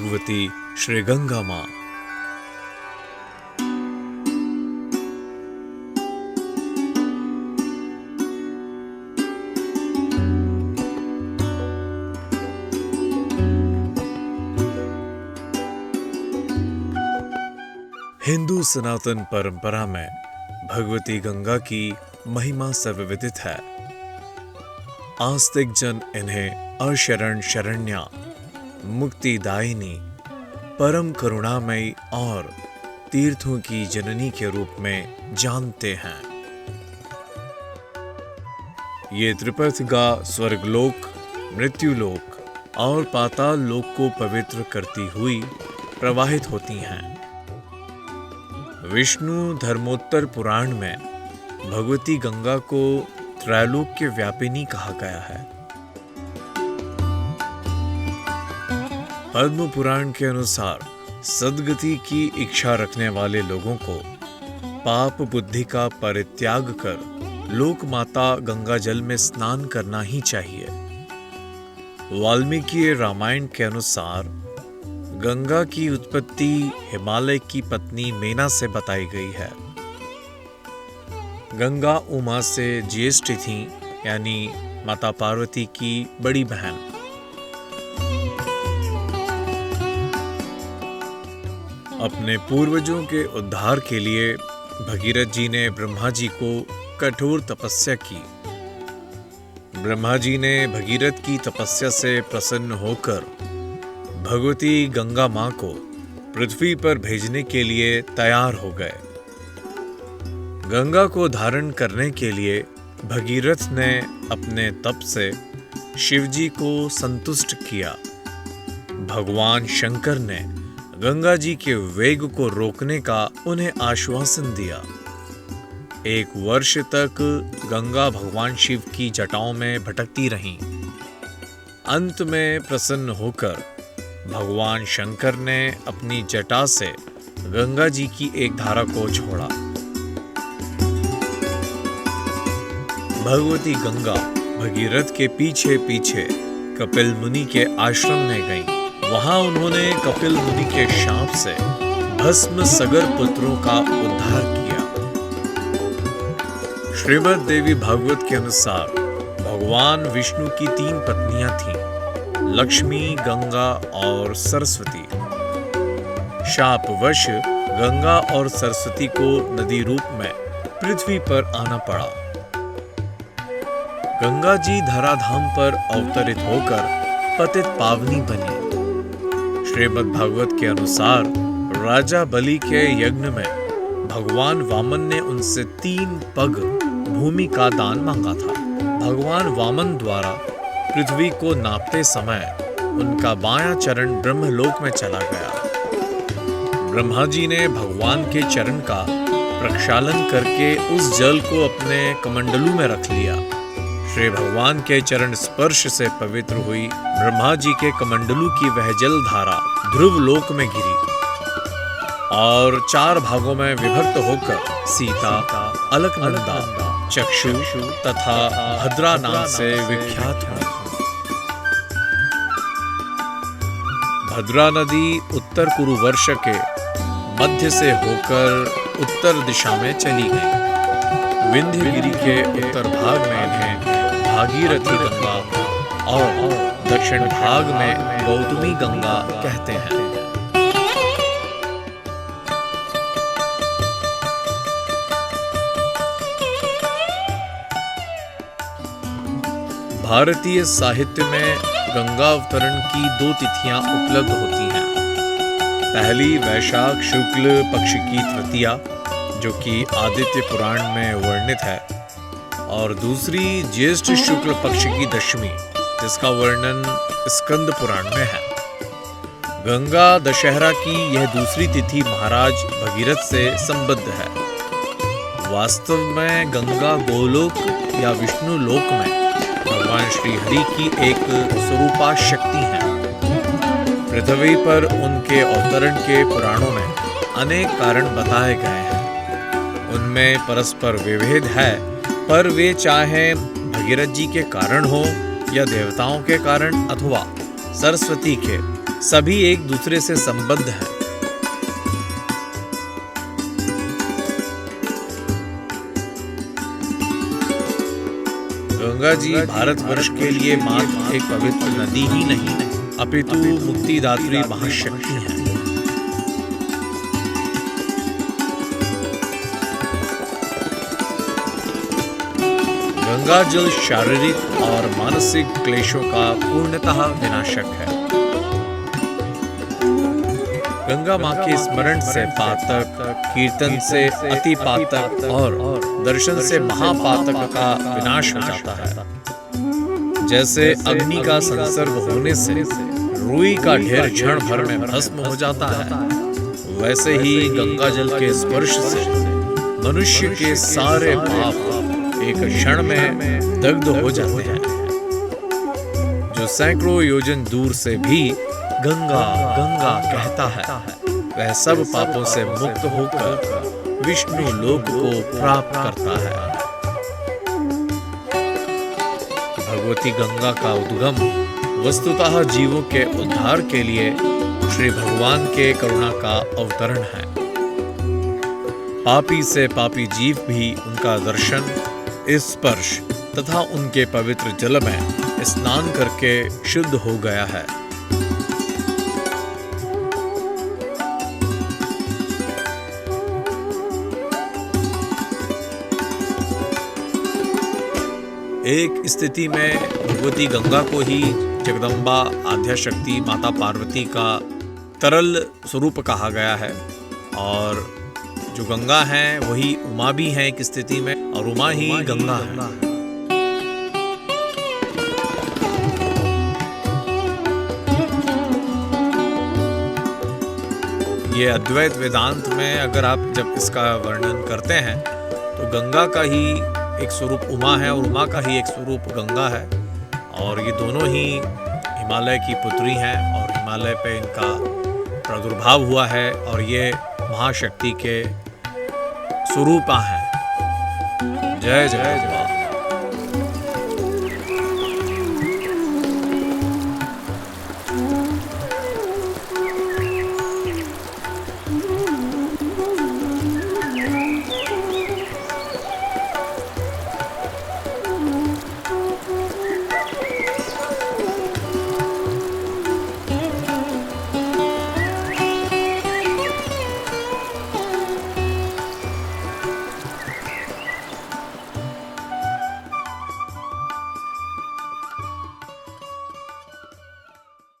भगवती श्री गंगा माँ। हिंदू सनातन परंपरा में भगवती गंगा की महिमा सर्वविदित है। आस्तिक जन इन्हें अशरण शरण्या, मुक्तिदायिनी, परम करुणामयी और तीर्थों की जननी के रूप में जानते हैं। ये त्रिपथगा स्वर्गलोक, मृत्युलोक और पाताल लोक को पवित्र करती हुई प्रवाहित होती हैं। विष्णु धर्मोत्तर पुराण में भगवती गंगा को त्रैलोक्य व्यापिनी कहा गया है। पद्म पुराण के अनुसार सद्गति की इच्छा रखने वाले लोगों को पाप बुद्धि का परित्याग कर लोक माता गंगा जल में स्नान करना ही चाहिए। वाल्मीकि रामायण के अनुसार गंगा की उत्पत्ति हिमालय की पत्नी मेना से बताई गई है। गंगा उमा से ज्येष्ठ थीं, यानी माता पार्वती की बड़ी बहन। अपने पूर्वजों के उद्धार के लिए भगीरथ जी ने ब्रह्मा जी को कठोर तपस्या की। ब्रह्मा जी ने भगीरथ की तपस्या से प्रसन्न होकर भगवती गंगा मां को पृथ्वी पर भेजने के लिए तैयार हो गए। गंगा को धारण करने के लिए भगीरथ ने अपने तप से शिवजी को संतुष्ट किया। भगवान शंकर ने गंगा जी के वेग को रोकने का उन्हें आश्वासन दिया। 1 वर्ष तक गंगा भगवान शिव की जटाओं में भटकती रहीं। अंत में प्रसन्न होकर भगवान शंकर ने अपनी जटा से गंगा जी की एक धारा को छोड़ा। भगवती गंगा भगीरथ के पीछे पीछे कपिल मुनि के आश्रम में गईं। वहां उन्होंने कपिल मुनि के शाप से भस्म सगर पुत्रों का उद्धार किया। श्रीमद् देवी भागवत के अनुसार भगवान विष्णु की 3 पत्नियां थीं, लक्ष्मी, गंगा और सरस्वती। शापवश गंगा और सरस्वती को नदी रूप में पृथ्वी पर आना पड़ा। गंगा जी धराधाम पर अवतरित होकर पतित पावनी बनी। श्रीमद् भागवत के अनुसार राजा बलि के यज्ञ में भगवान वामन ने उनसे 3 पग भूमि का दान मांगा था। भगवान वामन द्वारा पृथ्वी को नापते समय उनका बायां चरण ब्रह्मलोक में चला गया। ब्रह्मा जी ने भगवान के चरण का प्रक्षालन करके उस जल को अपने कमंडलू में रख लिया। श्री भगवान के चरण स्पर्श से पवित्र हुई ब्रह्मा जी के कमंडलू की वह जल धारा ध्रुव लोक में गिरी और 4 भागों में विभक्त होकर सीता, अलकनंदा, चक्षु तथा भद्रा नाम से विख्यात हुई। भद्रा नदी उत्तर कुरुवर्ष के मध्य से होकर उत्तर दिशा में चली गई। विंध्यगिरि के उत्तर भाग में इन्हें भागीरथी गंगा और दक्षिण भाग में गौतमी गंगा कहते हैं। भारतीय साहित्य में गंगा अवतरण की 2 तिथियां उपलब्ध होती हैं। पहली वैशाख शुक्ल पक्ष की तृतीया, जो कि आदित्य पुराण में वर्णित है, और दूसरी ज्येष्ठ शुक्ल पक्ष की दशमी, जिसका वर्णन स्कंद पुराण में है। गंगा दशहरा की यह दूसरी तिथि महाराज भगीरथ से संबद्ध है। वास्तव में गंगा गोलोक या विष्णु लोक में भगवान श्री हरि की एक स्वरूपा शक्ति है। पृथ्वी पर उनके अवतरण के पुराणों में अनेक कारण बताए गए हैं। उनमें परस्पर विभेद है, पर वे चाहे भगीरथ जी के कारण हो या देवताओं के कारण अथवा सरस्वती के, सभी एक दूसरे से संबद्ध हैं। गंगा जी भारतवर्ष के लिए मात्र एक पवित्र नदी ही नहीं, अपितु मुक्तिदात्री महाशक्ति है। गंगा जल शारीरिक और मानसिक क्लेशों का पूर्णतः विनाशक है। गंगा माँ के स्मरण से पातक, कीर्तन से अति पातक और दर्शन से महापातक का विनाश हो जाता है। जैसे अग्नि का संसर्ग होने से रुई का ढेर क्षण भर में भस्म हो जाता है, वैसे ही गंगा जल के स्पर्श से मनुष्य के सारे पाप एक क्षण में दग्ध हो जाते हैं। जो सैकड़ों योजन दूर से भी गंगा गंगा कहता है, वह सब पापों से मुक्त होकर विष्णु लोक को प्राप्त करता है। भगवती गंगा का उद्गम वस्तुतः जीवों के उद्धार के लिए श्री भगवान के करुणा का अवतरण है। पापी से पापी जीव भी उनका दर्शन, स्पर्श तथा उनके पवित्र जल में स्नान करके शुद्ध हो गया है। एक स्थिति में भगवती गंगा को ही जगदम्बा आद्या शक्ति माता पार्वती का तरल स्वरूप कहा गया है, और जो गंगा है वही उमा भी है एक स्थिति में, और उमा ही गंगा है। ये अद्वैत वेदांत में अगर आप जब इसका वर्णन करते हैं तो गंगा का ही एक स्वरूप उमा है और उमा का ही एक स्वरूप गंगा है, और ये दोनों ही हिमालय की पुत्री हैं और हिमालय पे इनका प्रादुर्भाव हुआ है, और ये महाशक्ति के स्वरूपा हैं। जय जय जय।